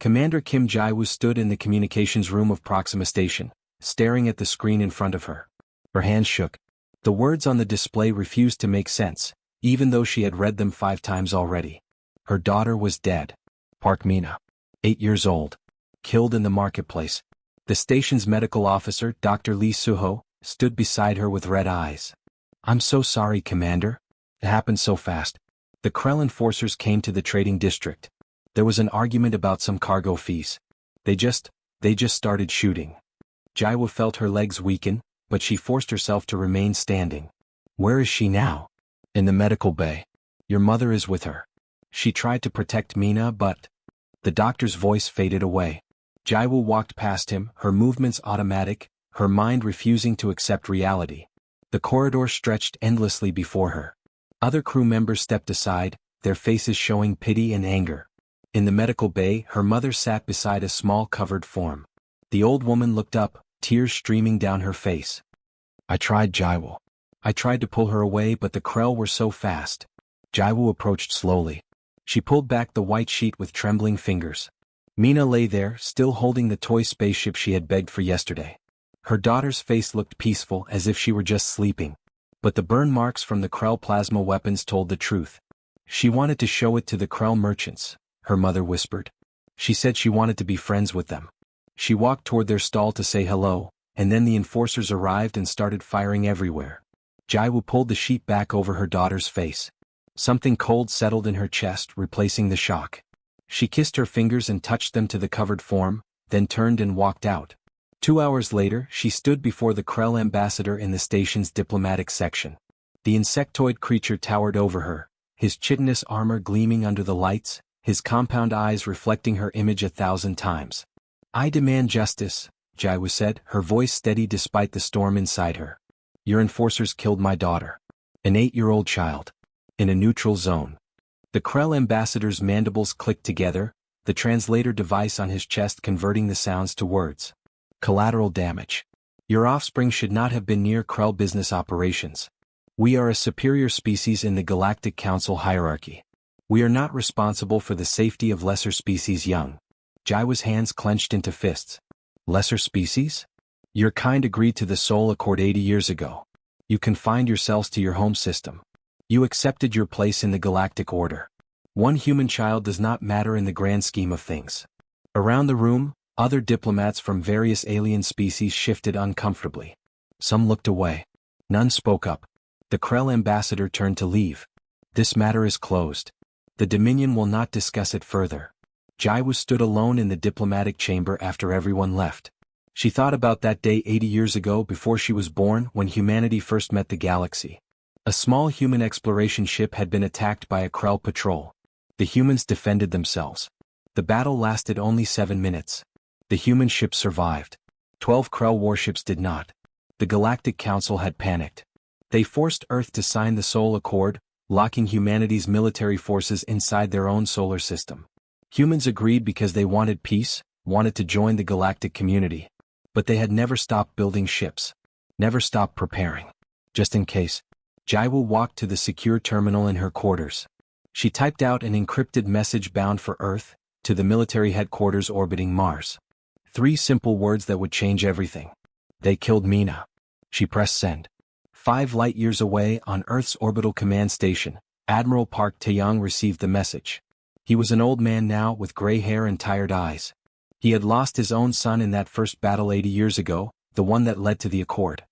Commander Kim Jae-woo stood in the communications room of Proxima Station, staring at the screen in front of her. Her hands shook. The words on the display refused to make sense, even though she had read them 5 times already. Her daughter was dead. Park Mina, 8 years old, killed in the marketplace. The station's medical officer, Dr. Lee Suho, stood beside her with red eyes. I'm so sorry, Commander. It happened so fast. The Krell enforcers came to the trading district. There was an argument about some cargo fees. They just started shooting. Jae-woo felt her legs weaken, but she forced herself to remain standing. Where is she now? In the medical bay. Your mother is with her. She tried to protect Mina, but... The doctor's voice faded away. Jae-woo walked past him, her movements automatic, her mind refusing to accept reality. The corridor stretched endlessly before her. Other crew members stepped aside, their faces showing pity and anger. In the medical bay, her mother sat beside a small covered form. The old woman looked up, tears streaming down her face. I tried, Jae-woo. I tried to pull her away, but the Krell were so fast. Jae-woo approached slowly. She pulled back the white sheet with trembling fingers. Mina lay there, still holding the toy spaceship she had begged for yesterday. Her daughter's face looked peaceful, as if she were just sleeping. But the burn marks from the Krell plasma weapons told the truth. She wanted to show it to the Krell merchants, her mother whispered. She said she wanted to be friends with them. She walked toward their stall to say hello, and then the enforcers arrived and started firing everywhere. Jae-woo pulled the sheet back over her daughter's face. Something cold settled in her chest, replacing the shock. She kissed her fingers and touched them to the covered form, then turned and walked out. 2 hours later, she stood before the Krell ambassador in the station's diplomatic section. The insectoid creature towered over her, his chitinous armor gleaming under the lights, his compound eyes reflecting her image 1,000 times. I demand justice, Jae-woo said, her voice steady despite the storm inside her. Your enforcers killed my daughter. An 8-year-old child. In a neutral zone. The Krell ambassador's mandibles clicked together, the translator device on his chest converting the sounds to words. Collateral damage. Your offspring should not have been near Krell business operations. We are a superior species in the Galactic Council hierarchy. We are not responsible for the safety of lesser species young. Jae-woo's hands clenched into fists. Lesser species? Your kind agreed to the Soul Accord 80 years ago. You confined yourselves to your home system. You accepted your place in the galactic order. One human child does not matter in the grand scheme of things. Around the room, other diplomats from various alien species shifted uncomfortably. Some looked away. None spoke up. The Krell ambassador turned to leave. This matter is closed. The Dominion will not discuss it further. Jae-woo stood alone in the diplomatic chamber after everyone left. She thought about that day 80 years ago before she was born, when humanity first met the galaxy. A small human exploration ship had been attacked by a Krell patrol. The humans defended themselves. The battle lasted only 7 minutes. The human ship survived. 12 Krell warships did not. The Galactic Council had panicked. They forced Earth to sign the Soul Accord, locking humanity's military forces inside their own solar system. Humans agreed because they wanted peace, wanted to join the galactic community. But they had never stopped building ships. Never stopped preparing. Just in case. Jae-woo walked to the secure terminal in her quarters. She typed out an encrypted message bound for Earth, to the military headquarters orbiting Mars. 3 simple words that would change everything. They killed Mina. She pressed send. 5 light-years away on Earth's orbital command station, Admiral Park Taeyong received the message. He was an old man now with gray hair and tired eyes. He had lost his own son in that first battle 80 years ago, the one that led to the Accord.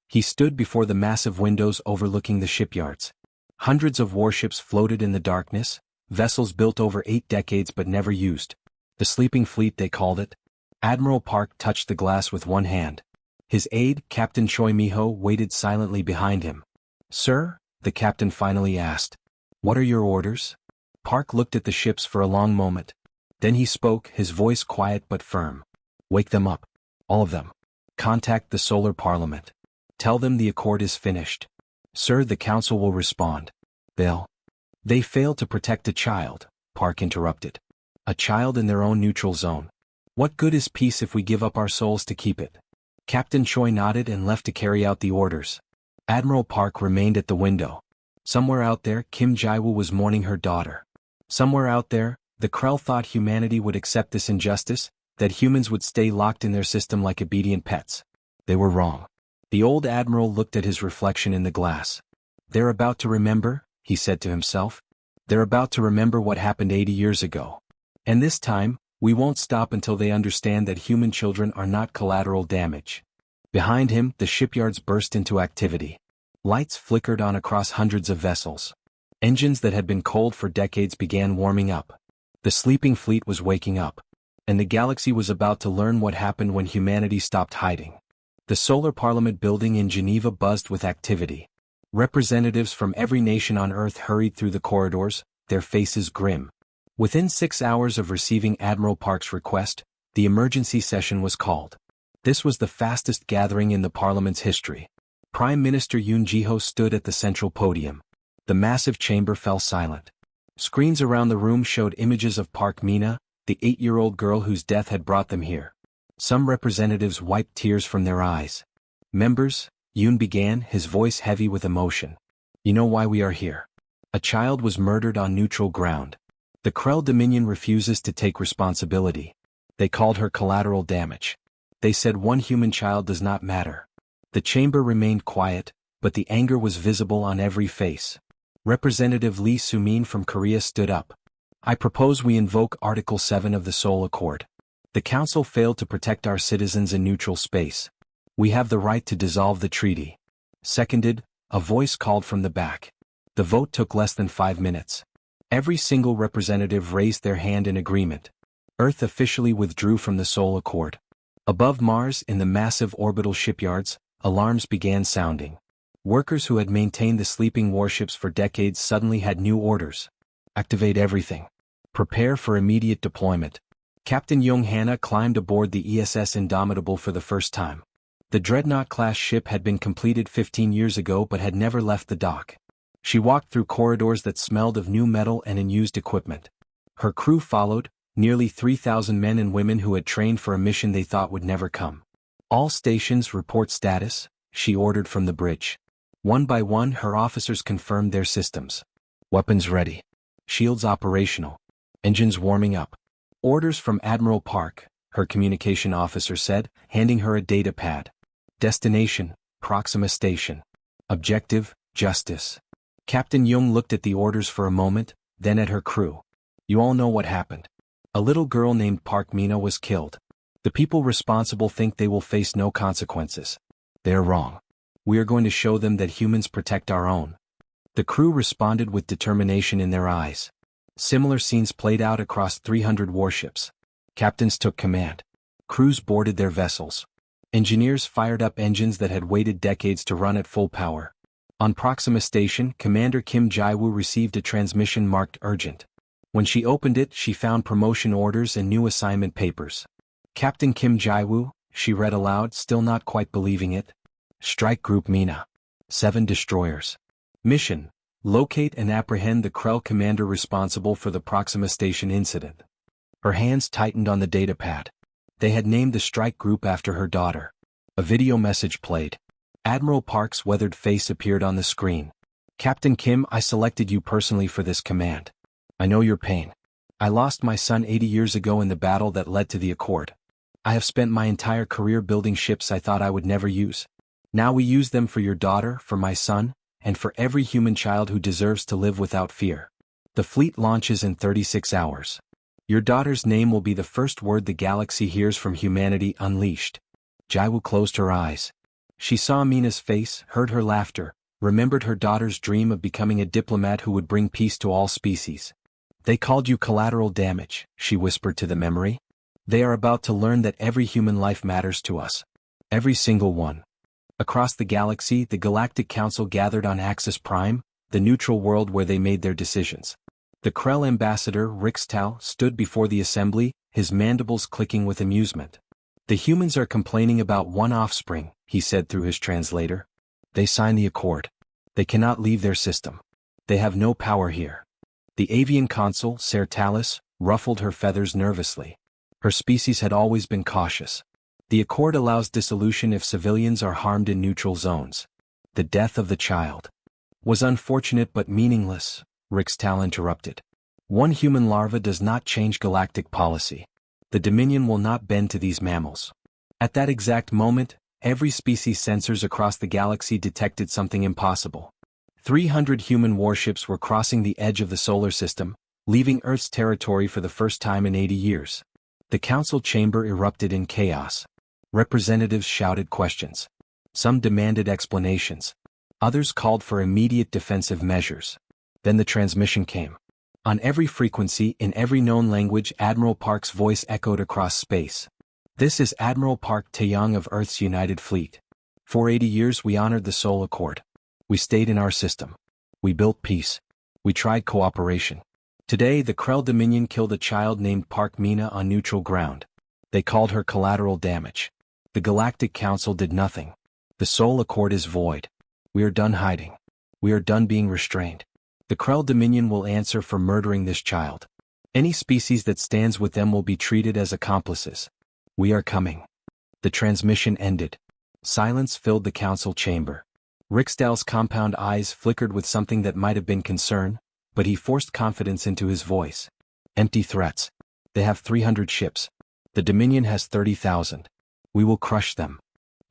He stood before the massive windows overlooking the shipyards. Hundreds of warships floated in the darkness, vessels built over 8 decades but never used. The sleeping fleet, they called it. Admiral Park touched the glass with one hand. His aide, Captain Choi Miho, waited silently behind him. Sir, the captain finally asked. What are your orders? Park looked at the ships for a long moment. Then he spoke, his voice quiet but firm. Wake them up. All of them. Contact the Solar Parliament. Tell them the Accord is finished. Sir, the Council will respond. They failed to protect a child, Park interrupted. A child in their own neutral zone. What good is peace if we give up our souls to keep it? Captain Choi nodded and left to carry out the orders. Admiral Park remained at the window. Somewhere out there, Kim Jae-woo was mourning her daughter. Somewhere out there, The Krell thought humanity would accept this injustice, that humans would stay locked in their system like obedient pets. They were wrong. The old admiral looked at his reflection in the glass. They're about to remember, he said to himself. They're about to remember what happened 80 years ago. And this time, we won't stop until they understand that human children are not collateral damage. Behind him, the shipyards burst into activity. Lights flickered on across hundreds of vessels. Engines that had been cold for decades began warming up. The sleeping fleet was waking up. And the galaxy was about to learn what happened when humanity stopped hiding. The Solar Parliament building in Geneva buzzed with activity. Representatives from every nation on Earth hurried through the corridors, their faces grim. Within 6 hours of receiving Admiral Park's request, the emergency session was called. This was the fastest gathering in the Parliament's history. Prime Minister Yoon Ji-ho stood at the central podium. The massive chamber fell silent. Screens around the room showed images of Park Mina, the 8-year-old girl whose death had brought them here. Some representatives wiped tears from their eyes. Members, Yoon began, his voice heavy with emotion. You know why we are here. A child was murdered on neutral ground. The Krell Dominion refuses to take responsibility. They called her collateral damage. They said one human child does not matter. The chamber remained quiet, but the anger was visible on every face. Representative Lee Soo-min from Korea stood up. I propose we invoke Article 7 of the Seoul Accord. The Council failed to protect our citizens in neutral space. We have the right to dissolve the treaty. Seconded, a voice called from the back. The vote took less than 5 minutes. Every single representative raised their hand in agreement. Earth officially withdrew from the Seoul Accord. Above Mars, in the massive orbital shipyards, alarms began sounding. Workers who had maintained the sleeping warships for decades suddenly had new orders. Activate everything. Prepare for immediate deployment. Captain Young Hana climbed aboard the ESS Indomitable for the first time. The Dreadnought-class ship had been completed 15 years ago but had never left the dock. She walked through corridors that smelled of new metal and unused equipment. Her crew followed, nearly 3,000 men and women who had trained for a mission they thought would never come. All stations report status, she ordered from the bridge. One by one her officers confirmed their systems. Weapons ready. Shields operational. Engines warming up. Orders from Admiral Park, her communication officer said, handing her a data pad. Destination, Proxima Station. Objective, justice. Captain Young looked at the orders for a moment, then at her crew. You all know what happened. A little girl named Park Mina was killed. The people responsible think they will face no consequences. They're wrong. We are going to show them that humans protect our own. The crew responded with determination in their eyes. Similar scenes played out across 300 warships. Captains took command. Crews boarded their vessels. Engineers fired up engines that had waited decades to run at full power. On Proxima Station, Commander Kim Jae-woo received a transmission marked urgent. When she opened it, she found promotion orders and new assignment papers. Captain Kim Jae-woo, she read aloud, still not quite believing it. Strike Group Mina. 7 destroyers. Mission: locate and apprehend the Krell commander responsible for the Proxima Station incident. Her hands tightened on the datapad. They had named the strike group after her daughter. A video message played. Admiral Park's weathered face appeared on the screen. Captain Kim, I selected you personally for this command. I know your pain. I lost my son 80 years ago in the battle that led to the Accord. I have spent my entire career building ships I thought I would never use. Now we use them for your daughter, for my son, and for every human child who deserves to live without fear. The fleet launches in 36 hours. Your daughter's name will be the first word the galaxy hears from humanity unleashed. Jae-woo closed her eyes. She saw Mina's face, heard her laughter, remembered her daughter's dream of becoming a diplomat who would bring peace to all species. They called you collateral damage, she whispered to the memory. They are about to learn that every human life matters to us. Every single one. Across the galaxy, the Galactic Council gathered on Axis Prime, the neutral world where they made their decisions. The Krell ambassador, Rixtal, stood before the assembly, his mandibles clicking with amusement. The humans are complaining about one offspring, he said through his translator. They signed the accord. They cannot leave their system. They have no power here. The avian consul, Sertalis, ruffled her feathers nervously. Her species had always been cautious. The accord allows dissolution if civilians are harmed in neutral zones. The death of the child was unfortunate but meaningless, Rixtal interrupted. One human larva does not change galactic policy. The Dominion will not bend to these mammals. At that exact moment, every species sensors across the galaxy detected something impossible. 300 human warships were crossing the edge of the solar system, leaving Earth's territory for the first time in 80 years. The council chamber erupted in chaos. Representatives shouted questions. Some demanded explanations. Others called for immediate defensive measures. Then the transmission came. On every frequency, in every known language, Admiral Park's voice echoed across space. This is Admiral Park Taeyong of Earth's United Fleet. For 80 years we honored the Soul Accord. We stayed in our system. We built peace. We tried cooperation. Today the Krell Dominion killed a child named Park Mina on neutral ground. They called her collateral damage. The Galactic Council did nothing. The Soul Accord is void. We are done hiding. We are done being restrained. The Krell Dominion will answer for murdering this child. Any species that stands with them will be treated as accomplices. We are coming. The transmission ended. Silence filled the council chamber. Riksdal's compound eyes flickered with something that might have been concern, but he forced confidence into his voice. Empty threats. They have 300 ships. The Dominion has 30,000. We will crush them.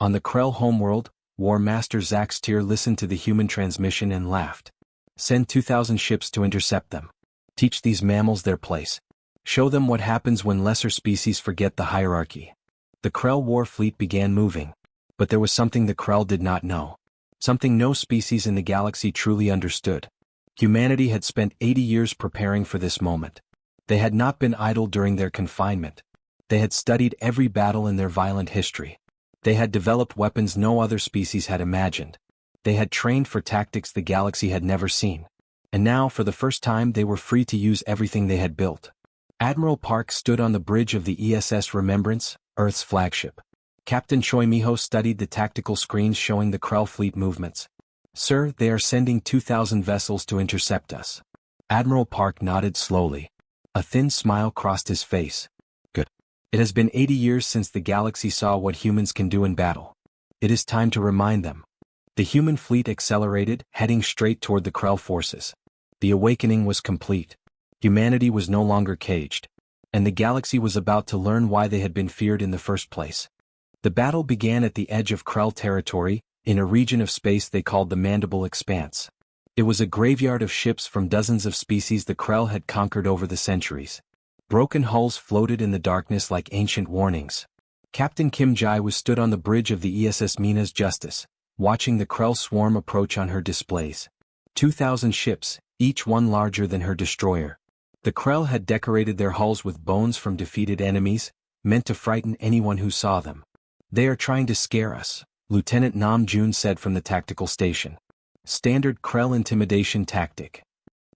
On the Krell homeworld, War Master Zaxtier listened to the human transmission and laughed. Send 2,000 ships to intercept them. Teach these mammals their place. Show them what happens when lesser species forget the hierarchy. The Krell war fleet began moving. But there was something the Krell did not know. Something no species in the galaxy truly understood. Humanity had spent 80 years preparing for this moment. They had not been idle during their confinement. They had studied every battle in their violent history. They had developed weapons no other species had imagined. They had trained for tactics the galaxy had never seen. And now, for the first time, they were free to use everything they had built. Admiral Park stood on the bridge of the ESS Remembrance, Earth's flagship. Captain Choi Miho studied the tactical screens showing the Krell fleet movements. Sir, they are sending 2,000 vessels to intercept us. Admiral Park nodded slowly. A thin smile crossed his face. Good. It has been 80 years since the galaxy saw what humans can do in battle. It is time to remind them. The human fleet accelerated, heading straight toward the Krell forces. The awakening was complete. Humanity was no longer caged. And the galaxy was about to learn why they had been feared in the first place. The battle began at the edge of Krell territory, in a region of space they called the Mandible Expanse. It was a graveyard of ships from dozens of species the Krell had conquered over the centuries. Broken hulls floated in the darkness like ancient warnings. Captain Kim Jai was stood on the bridge of the ESS Mina's Justice, watching the Krell swarm approach on her displays. 2,000 ships, each one larger than her destroyer. The Krell had decorated their hulls with bones from defeated enemies, meant to frighten anyone who saw them. They are trying to scare us, Lieutenant Nam Jun said from the tactical station. Standard Krell intimidation tactic.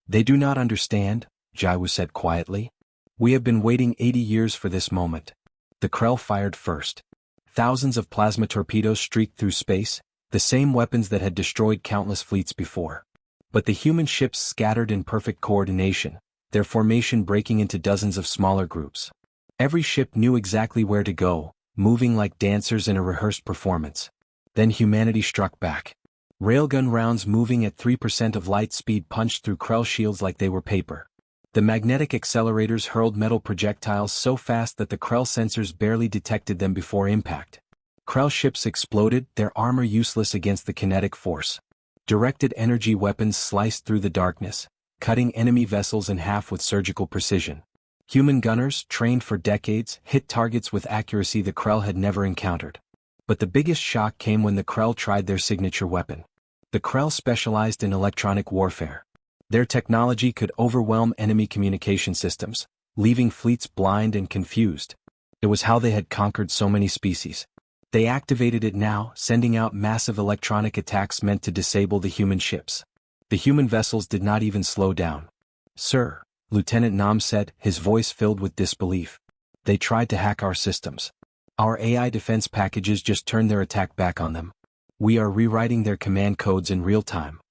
They do not understand, Jaiwu said quietly. We have been waiting 80 years for this moment. The Krell fired first. Thousands of plasma torpedoes streaked through space, the same weapons that had destroyed countless fleets before. But the human ships scattered in perfect coordination, their formation breaking into dozens of smaller groups. Every ship knew exactly where to go, moving like dancers in a rehearsed performance. Then humanity struck back. Railgun rounds moving at 3% of light speed punched through Krell shields like they were paper. The magnetic accelerators hurled metal projectiles so fast that the Krell sensors barely detected them before impact. Krell ships exploded, their armor useless against the kinetic force. Directed energy weapons sliced through the darkness, cutting enemy vessels in half with surgical precision. Human gunners, trained for decades, hit targets with accuracy the Krell had never encountered. But the biggest shock came when the Krell tried their signature weapon. The Krell specialized in electronic warfare. Their technology could overwhelm enemy communication systems, leaving fleets blind and confused. It was how they had conquered so many species. They activated it now, sending out massive electronic attacks meant to disable the human ships. The human vessels did not even slow down. Sir, Lieutenant Nam said, his voice filled with disbelief. They tried to hack our systems. Our AI defense packages just turned their attack back on them. We are rewriting their command codes in real time.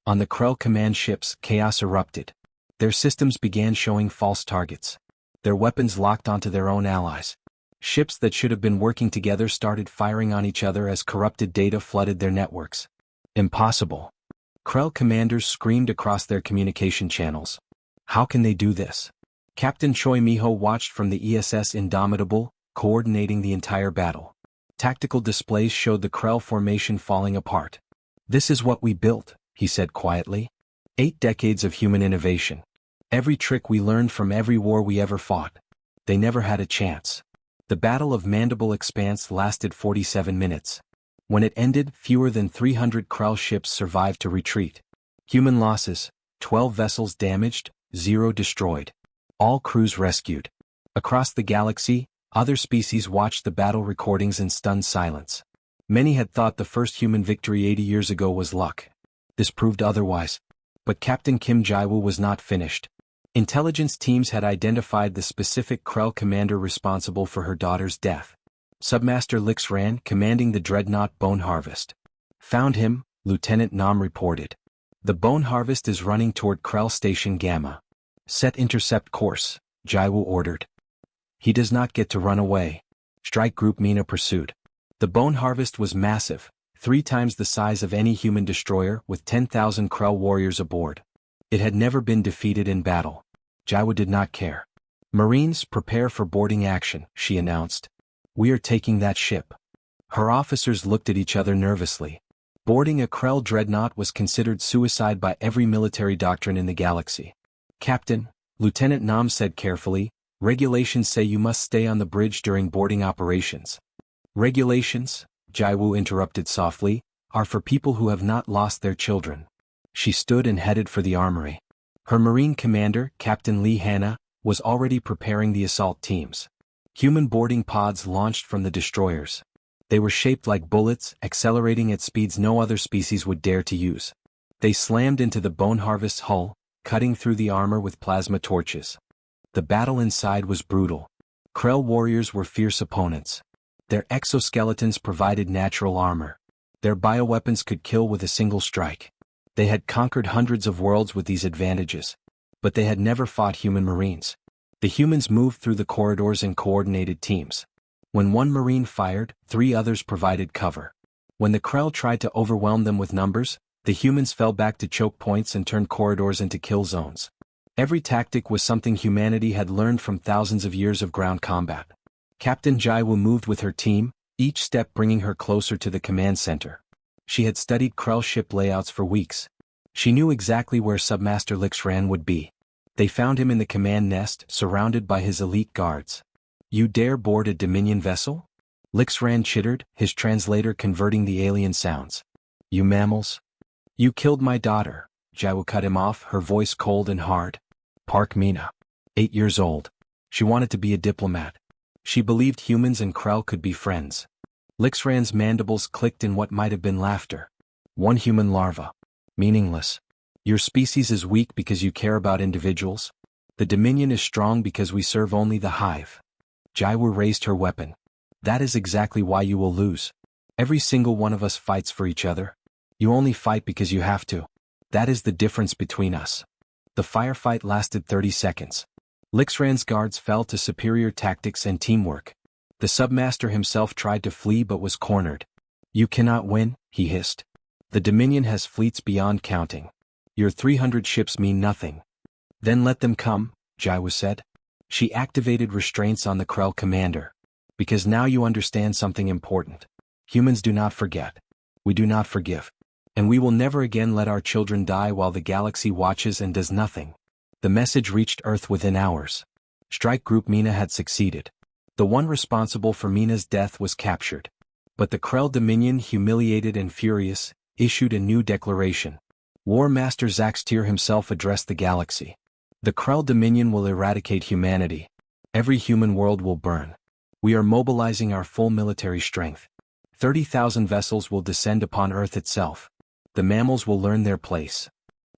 On the Krell command ships, chaos erupted. Their systems began showing false targets. Their weapons locked onto their own allies. Ships that should have been working together started firing on each other as corrupted data flooded their networks. Impossible. Krell commanders screamed across their communication channels. How can they do this? Captain Choi Miho watched from the ESS Indomitable, coordinating the entire battle. Tactical displays showed the Krell formation falling apart. This is what we built, he said quietly. 8 decades of human innovation. Every trick we learned from every war we ever fought. They never had a chance. The Battle of Mandible Expanse lasted 47 minutes. When it ended, fewer than 300 Krell ships survived to retreat. Human losses: 12 vessels damaged, 0 destroyed. All crews rescued. Across the galaxy, other species watched the battle recordings in stunned silence. Many had thought the first human victory 80 years ago was luck. This proved otherwise. But Captain Kim Jae-woo was not finished. Intelligence teams had identified the specific Krell commander responsible for her daughter's death. Submaster Lix Ran, commanding the dreadnought Bone Harvest. Found him, Lieutenant Nam reported. The Bone Harvest is running toward Krell Station Gamma. Set intercept course, Jae-woo ordered. He does not get to run away. Strike Group Mina pursued. The Bone Harvest was massive, 3 times the size of any human destroyer, with 10,000 Krell warriors aboard. It had never been defeated in battle. Jae-woo did not care. Marines, prepare for boarding action, she announced. We are taking that ship. Her officers looked at each other nervously. Boarding a Krell dreadnought was considered suicide by every military doctrine in the galaxy. Captain, Lieutenant Nam said carefully, regulations say you must stay on the bridge during boarding operations. Regulations, Jae-woo interrupted softly, are for people who have not lost their children. She stood and headed for the armory. Her Marine commander, Captain Lee Hanna, was already preparing the assault teams. Human boarding pods launched from the destroyers. They were shaped like bullets, accelerating at speeds no other species would dare to use. They slammed into the Bone Harvest's hull, cutting through the armor with plasma torches. The battle inside was brutal. Krell warriors were fierce opponents. Their exoskeletons provided natural armor. Their bioweapons could kill with a single strike. They had conquered hundreds of worlds with these advantages. But they had never fought human marines. The humans moved through the corridors in coordinated teams. When one marine fired, 3 others provided cover. When the Krell tried to overwhelm them with numbers, the humans fell back to choke points and turned corridors into kill zones. Every tactic was something humanity had learned from thousands of years of ground combat. Captain Jae-woo moved with her team, each step bringing her closer to the command center. She had studied Krell ship layouts for weeks. She knew exactly where Submaster Lix Ran would be. They found him in the command nest, surrounded by his elite guards. You dare board a Dominion vessel? Lix Ran chittered, his translator converting the alien sounds. You mammals? You killed my daughter, Jae-woo cut him off, her voice cold and hard. Park Mina. 8 years old. She wanted to be a diplomat. She believed humans and Krell could be friends. Lix Ran's mandibles clicked in what might have been laughter. One human larva. Meaningless. Your species is weak because you care about individuals. The Dominion is strong because we serve only the hive. Jae-woo raised her weapon. That is exactly why you will lose. Every single one of us fights for each other. You only fight because you have to. That is the difference between us. The firefight lasted 30 seconds. Lix Ran's guards fell to superior tactics and teamwork. The submaster himself tried to flee but was cornered. You cannot win, he hissed. The Dominion has fleets beyond counting. Your 300 ships mean nothing. Then let them come, Jae-woo said. She activated restraints on the Krell commander. Because now you understand something important. Humans do not forget. We do not forgive. And we will never again let our children die while the galaxy watches and does nothing. The message reached Earth within hours. Strike Group Mina had succeeded. The one responsible for Mina's death was captured. But the Krell Dominion, humiliated and furious, issued a new declaration. War Master Zaxtier himself addressed the galaxy. The Krell Dominion will eradicate humanity. Every human world will burn. We are mobilizing our full military strength. 30,000 vessels will descend upon Earth itself. The mammals will learn their place.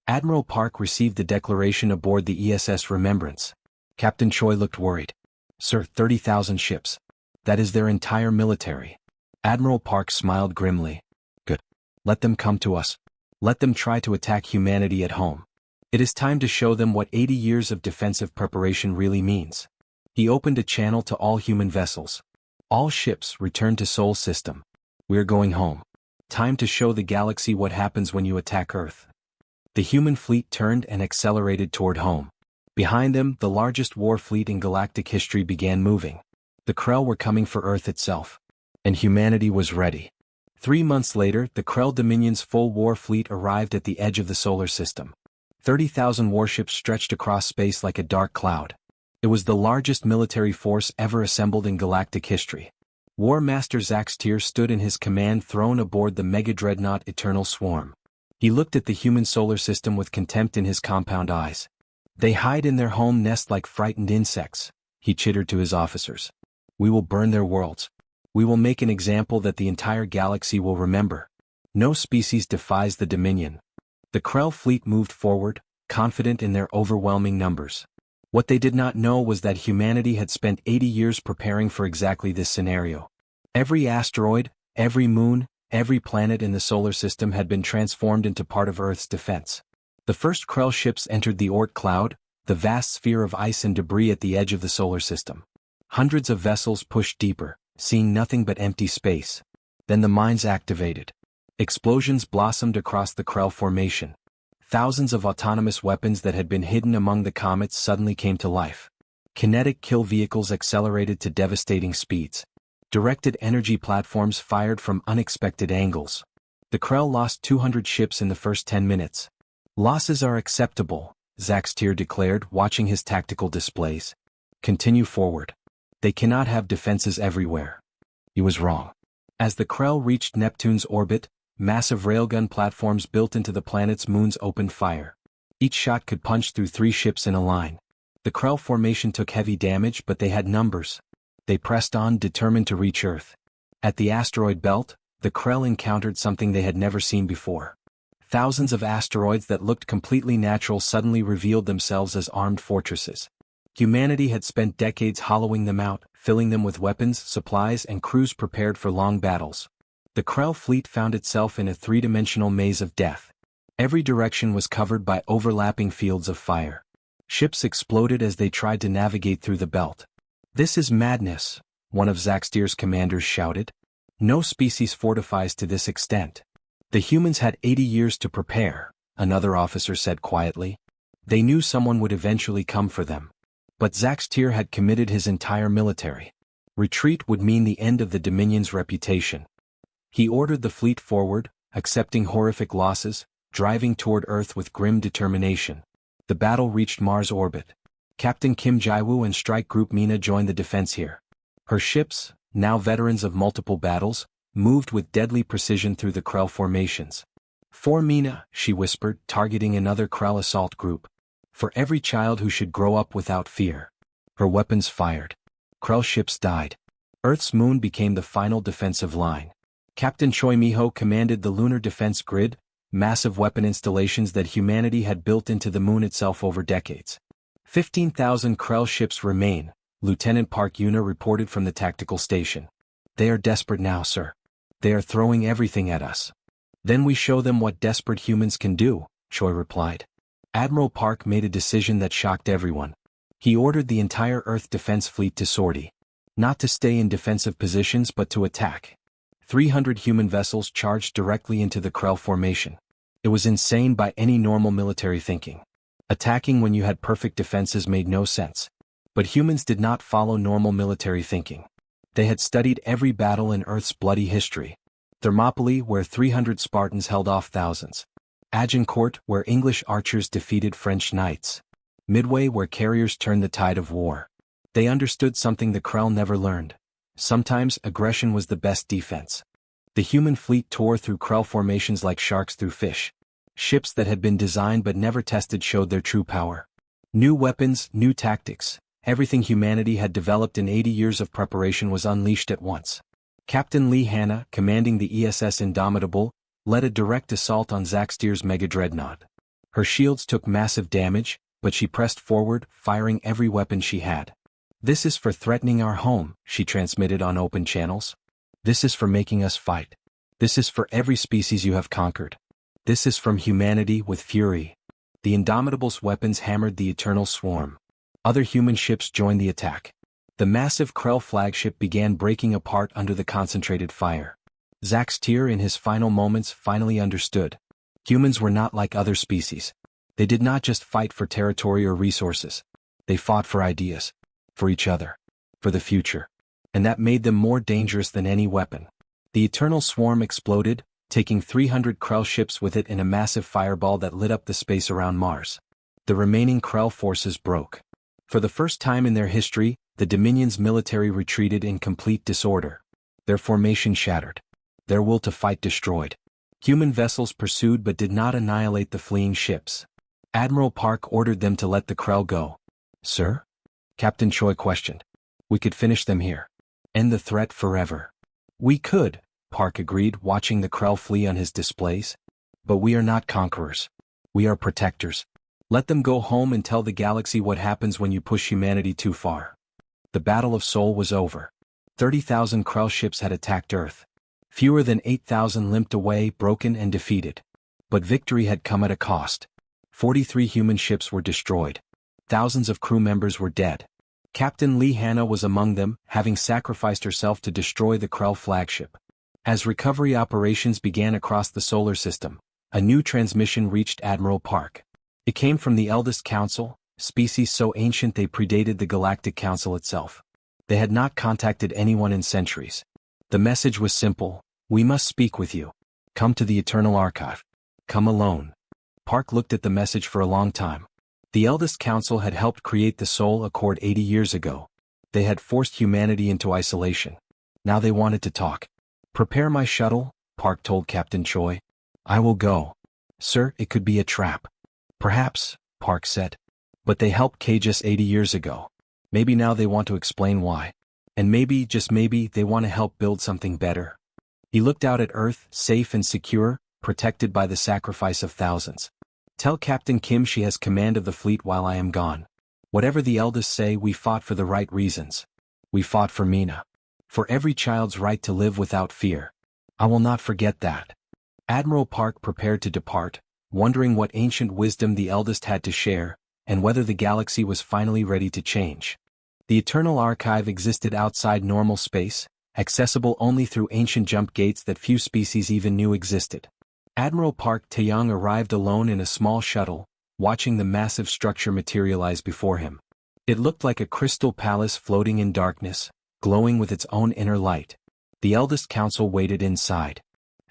Admiral Park received the declaration aboard the ESS Remembrance. Captain Choi looked worried. Sir, 30,000 ships. That is their entire military. Admiral Park smiled grimly. Good. Let them come to us. Let them try to attack humanity at home. It is time to show them what 80 years of defensive preparation really means. He opened a channel to all human vessels. All ships return to Sol System. We're going home. Time to show the galaxy what happens when you attack Earth. The human fleet turned and accelerated toward home. Behind them, the largest war fleet in galactic history began moving. The Krell were coming for Earth itself. And humanity was ready. 3 months later, the Krell Dominion's full war fleet arrived at the edge of the solar system. 30,000 warships stretched across space like a dark cloud. It was the largest military force ever assembled in galactic history. War Master Zax Tyr stood in his command throne aboard the mega-dreadnought Eternal Swarm. He looked at the human solar system with contempt in his compound eyes. "They hide in their home nest like frightened insects," he chittered to his officers. "We will burn their worlds. We will make an example that the entire galaxy will remember. No species defies the Dominion." The Krell fleet moved forward, confident in their overwhelming numbers. What they did not know was that humanity had spent 80 years preparing for exactly this scenario. Every asteroid, every moon, every planet in the solar system had been transformed into part of Earth's defense. The first Krell ships entered the Oort cloud, the vast sphere of ice and debris at the edge of the solar system. Hundreds of vessels pushed deeper, seeing nothing but empty space. Then the mines activated. Explosions blossomed across the Krell formation. Thousands of autonomous weapons that had been hidden among the comets suddenly came to life. Kinetic kill vehicles accelerated to devastating speeds. Directed energy platforms fired from unexpected angles. The Krell lost 200 ships in the first 10 minutes. "Losses are acceptable," Zax Tyr declared, watching his tactical displays. "Continue forward. They cannot have defenses everywhere." He was wrong. As the Krell reached Neptune's orbit, massive railgun platforms built into the planet's moons opened fire. Each shot could punch through 3 ships in a line. The Krell formation took heavy damage, but they had numbers. They pressed on, determined to reach Earth. At the asteroid belt, the Krell encountered something they had never seen before. Thousands of asteroids that looked completely natural suddenly revealed themselves as armed fortresses. Humanity had spent decades hollowing them out, filling them with weapons, supplies, and crews prepared for long battles. The Krell fleet found itself in a 3-dimensional maze of death. Every direction was covered by overlapping fields of fire. Ships exploded as they tried to navigate through the belt. "This is madness," one of Zax Tyr's commanders shouted. "No species fortifies to this extent." "The humans had 80 years to prepare," another officer said quietly. "They knew someone would eventually come for them." But Zax Tyr had committed his entire military. Retreat would mean the end of the Dominion's reputation. He ordered the fleet forward, accepting horrific losses, driving toward Earth with grim determination. The battle reached Mars' orbit. Captain Kim Jaiwoo and Strike Group Mina joined the defense here. Her ships, now veterans of multiple battles, moved with deadly precision through the Krell formations. "For Mina," she whispered, targeting another Krell assault group. "For every child who should grow up without fear." Her weapons fired. Krell ships died. Earth's moon became the final defensive line. Captain Choi Miho commanded the lunar defense grid, massive weapon installations that humanity had built into the moon itself over decades. 15,000 Krell ships remain, Lieutenant Park Yuna reported from the tactical station. "They are desperate now, sir. They are throwing everything at us." "Then we show them what desperate humans can do," Choi replied. Admiral Park made a decision that shocked everyone. He ordered the entire Earth defense fleet to sortie. Not to stay in defensive positions but to attack. 300 human vessels charged directly into the Krell formation. It was insane by any normal military thinking. Attacking when you had perfect defenses made no sense. But humans did not follow normal military thinking. They had studied every battle in Earth's bloody history. Thermopylae, where 300 Spartans held off thousands. Agincourt, where English archers defeated French knights. Midway, where carriers turned the tide of war. They understood something the Krell never learned. Sometimes aggression was the best defense. The human fleet tore through Krell formations like sharks through fish. Ships that had been designed but never tested showed their true power. New weapons, new tactics, everything humanity had developed in 80 years of preparation was unleashed at once. Captain Lee Hanna, commanding the ESS Indomitable, led a direct assault on Zax Tyr's mega-dreadnought. Her shields took massive damage, but she pressed forward, firing every weapon she had. "This is for threatening our home," she transmitted on open channels. "This is for making us fight. This is for every species you have conquered. This is from humanity with fury." The Indomitable's weapons hammered the Eternal Swarm. Other human ships joined the attack. The massive Krell flagship began breaking apart under the concentrated fire. Zax Tyr in his final moments finally understood. Humans were not like other species. They did not just fight for territory or resources. They fought for ideas. For each other. For the future. And that made them more dangerous than any weapon. The Eternal Swarm exploded, taking 300 Krell ships with it in a massive fireball that lit up the space around Mars. The remaining Krell forces broke. For the first time in their history, the Dominion's military retreated in complete disorder. Their formation shattered. Their will to fight destroyed. Human vessels pursued but did not annihilate the fleeing ships. Admiral Park ordered them to let the Krell go. Sir? Captain Choi questioned. We could finish them here. End the threat forever. We could, Park agreed, watching the Krell flee on his displays. But we are not conquerors. We are protectors. Let them go home and tell the galaxy what happens when you push humanity too far. The Battle of Seoul was over. 30,000 Krell ships had attacked Earth. Fewer than 8,000 limped away, broken and defeated. But victory had come at a cost. 43 human ships were destroyed. Thousands of crew members were dead. Captain Lee Hanna was among them, having sacrificed herself to destroy the Krell flagship. As recovery operations began across the solar system, a new transmission reached Admiral Park. It came from the Eldest Council, species so ancient they predated the Galactic Council itself. They had not contacted anyone in centuries. The message was simple: we must speak with you. Come to the Eternal Archive. Come alone. Park looked at the message for a long time. The Eldest Council had helped create the Soul Accord 80 years ago. They had forced humanity into isolation. Now they wanted to talk. Prepare my shuttle, Park told Captain Choi. I will go. Sir, it could be a trap. Perhaps, Park said. But they helped cage us 80 years ago. Maybe now they want to explain why. And maybe, just maybe, they want to help build something better. He looked out at Earth, safe and secure, protected by the sacrifice of thousands. Tell Captain Kim she has command of the fleet while I am gone. Whatever the eldest say, we fought for the right reasons. We fought for Mina. For every child's right to live without fear. I will not forget that. Admiral Park prepared to depart, wondering what ancient wisdom the eldest had to share, and whether the galaxy was finally ready to change. The Eternal Archive existed outside normal space, accessible only through ancient jump gates that few species even knew existed. Admiral Park Taeyong arrived alone in a small shuttle, watching the massive structure materialize before him. It looked like a crystal palace floating in darkness, glowing with its own inner light. The Eldest Council waited inside.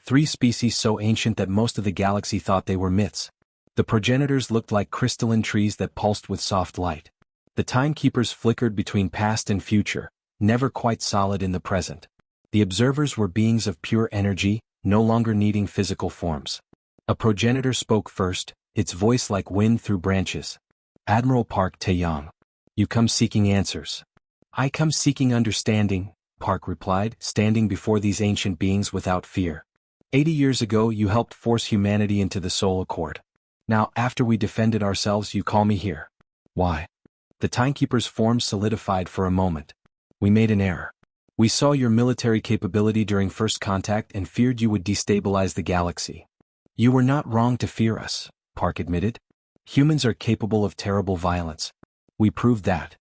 3 species so ancient that most of the galaxy thought they were myths. The progenitors looked like crystalline trees that pulsed with soft light. The timekeepers flickered between past and future, never quite solid in the present. The observers were beings of pure energy, no longer needing physical forms. A progenitor spoke first, its voice like wind through branches. Admiral Park Taeyong. You come seeking answers. I come seeking understanding, Park replied, standing before these ancient beings without fear. 80 years ago you helped force humanity into the Soul Accord. Now, after we defended ourselves, you call me here. Why? The timekeeper's form solidified for a moment. We made an error. We saw your military capability during first contact and feared you would destabilize the galaxy. You were not wrong to fear us, Park admitted. Humans are capable of terrible violence. We proved that.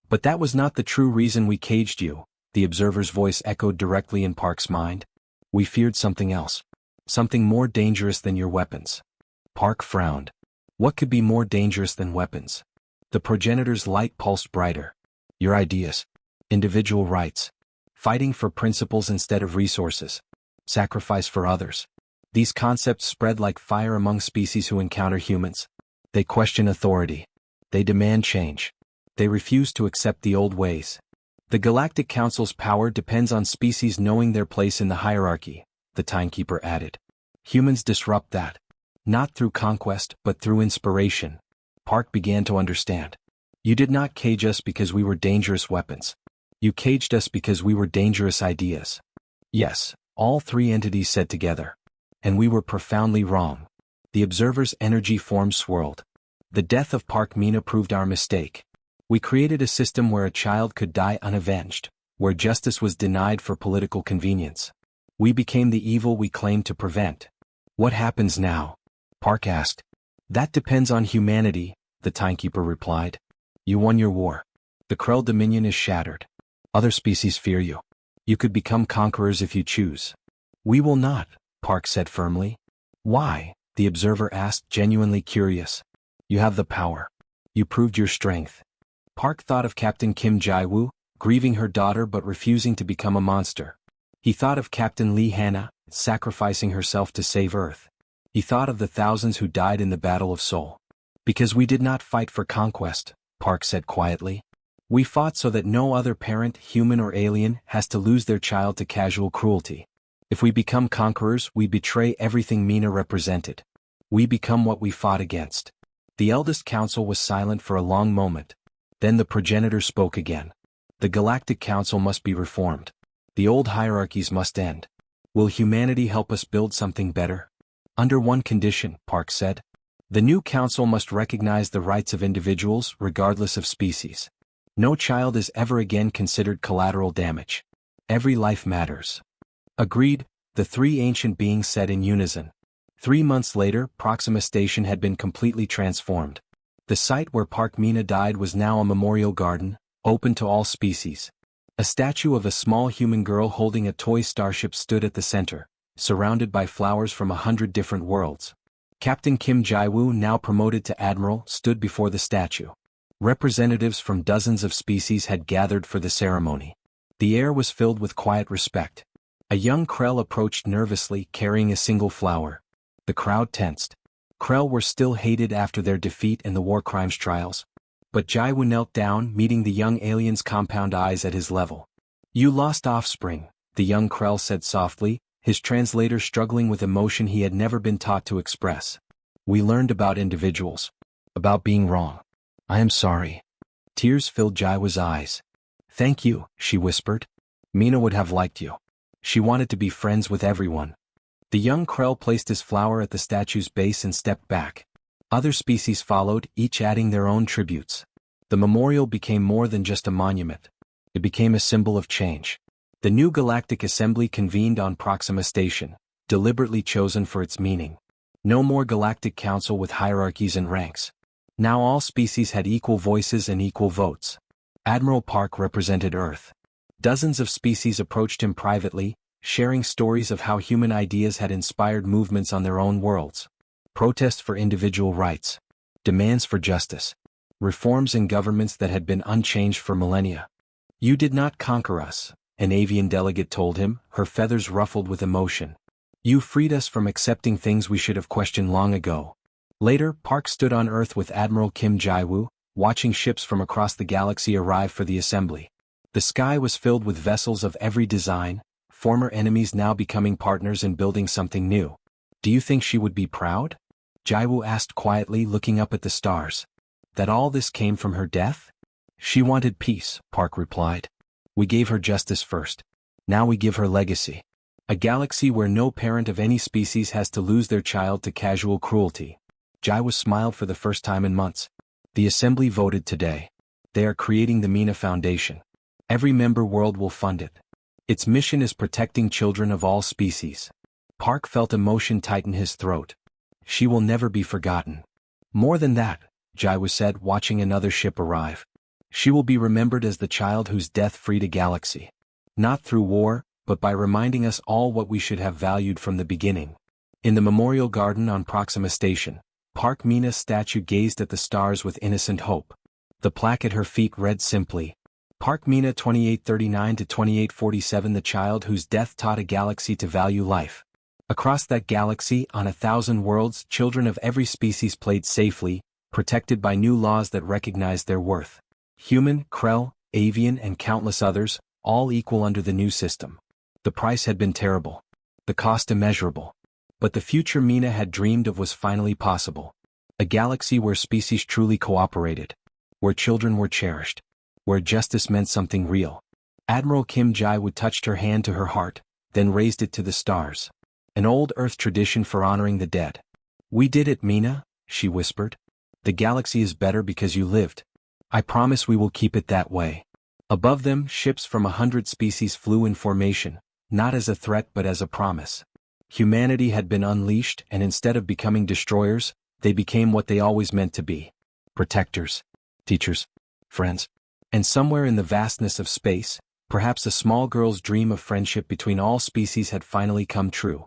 But that was not the true reason we caged you, the observer's voice echoed directly in Park's mind. We feared something else. Something more dangerous than your weapons. Park frowned. What could be more dangerous than weapons? The progenitor's light pulsed brighter. Your ideas. Individual rights. Fighting for principles instead of resources. Sacrifice for others. These concepts spread like fire among species who encounter humans. They question authority. They demand change. They refuse to accept the old ways. The Galactic Council's power depends on species knowing their place in the hierarchy, the timekeeper added. Humans disrupt that. Not through conquest, but through inspiration. Park began to understand. You did not cage us because we were dangerous weapons. You caged us because we were dangerous ideas. Yes, all 3 entities said together. And we were profoundly wrong. The observer's energy form swirled. The death of Park Mina proved our mistake. We created a system where a child could die unavenged, where justice was denied for political convenience. We became the evil we claimed to prevent. What happens now? Park asked. That depends on humanity, the timekeeper replied. You won your war. The Krell Dominion is shattered. Other species fear you. You could become conquerors if you choose. We will not, Park said firmly. Why? The observer asked, genuinely curious. You have the power. You proved your strength. Park thought of Captain Kim Jae-woo, grieving her daughter but refusing to become a monster. He thought of Captain Lee Hannah, sacrificing herself to save Earth. He thought of the thousands who died in the Battle of Seoul. Because we did not fight for conquest, Park said quietly. We fought so that no other parent, human or alien, has to lose their child to casual cruelty. If we become conquerors, we betray everything Mina represented. We become what we fought against. The eldest council was silent for a long moment. Then the progenitor spoke again. The Galactic Council must be reformed. The old hierarchies must end. Will humanity help us build something better? Under one condition, Park said. The new council must recognize the rights of individuals regardless of species. No child is ever again considered collateral damage. Every life matters. Agreed, the three ancient beings said in unison. 3 months later, Proxima Station had been completely transformed. The site where Park Mina died was now a memorial garden, open to all species. A statue of a small human girl holding a toy starship stood at the center, surrounded by flowers from 100 different worlds. Captain Kim Jae-woo, now promoted to admiral, stood before the statue. Representatives from dozens of species had gathered for the ceremony. The air was filled with quiet respect. A young Krell approached nervously, carrying a single flower. The crowd tensed. Krell were still hated after their defeat in the war crimes trials. But Jae-woo knelt down, meeting the young alien's compound eyes at his level. You lost offspring, the young Krell said softly, his translator struggling with emotion he had never been taught to express. We learned about individuals. About being wrong. I am sorry. Tears filled Jae-woo's eyes. Thank you, she whispered. Mina would have liked you. She wanted to be friends with everyone. The young Krell placed his flower at the statue's base and stepped back. Other species followed, each adding their own tributes. The memorial became more than just a monument. It became a symbol of change. The new Galactic Assembly convened on Proxima Station, deliberately chosen for its meaning. No more Galactic Council with hierarchies and ranks. Now all species had equal voices and equal votes. Admiral Park represented Earth. Dozens of species approached him privately, sharing stories of how human ideas had inspired movements on their own worlds. Protests for individual rights. Demands for justice. Reforms in governments that had been unchanged for millennia. You did not conquer us, an avian delegate told him, her feathers ruffled with emotion. You freed us from accepting things we should have questioned long ago. Later, Park stood on Earth with Admiral Kim Jae-woo, watching ships from across the galaxy arrive for the assembly. The sky was filled with vessels of every design, former enemies now becoming partners in building something new. Do you think she would be proud? Jae-woo asked quietly, looking up at the stars. That all this came from her death? She wanted peace, Park replied. We gave her justice first. Now we give her legacy. A galaxy where no parent of any species has to lose their child to casual cruelty. Jae-woo smiled for the first time in months. The assembly voted today. They are creating the Mina Foundation. Every member world will fund it. Its mission is protecting children of all species. Park felt emotion tighten his throat. She will never be forgotten. More than that, Jae-woo said, watching another ship arrive. She will be remembered as the child whose death freed a galaxy. Not through war, but by reminding us all what we should have valued from the beginning. In the memorial garden on Proxima Station, Park Mina's statue gazed at the stars with innocent hope. The plaque at her feet read simply, Park Mina 2839 to 2847, the child whose death taught a galaxy to value life. Across that galaxy, on 1,000 worlds, children of every species played safely, protected by new laws that recognized their worth. Human, Krell, avian and countless others, all equal under the new system. The price had been terrible. The cost immeasurable. But the future Mina had dreamed of was finally possible. A galaxy where species truly cooperated. Where children were cherished. Where justice meant something real. Admiral Kim Jae-woo touched her hand to her heart, then raised it to the stars. An old Earth tradition for honoring the dead. We did it, Mina, she whispered. The galaxy is better because you lived. I promise we will keep it that way. Above them, ships from 100 species flew in formation, not as a threat but as a promise. Humanity had been unleashed, and instead of becoming destroyers, they became what they always meant to be. Protectors. Teachers. Friends. And somewhere in the vastness of space, perhaps a small girl's dream of friendship between all species had finally come true.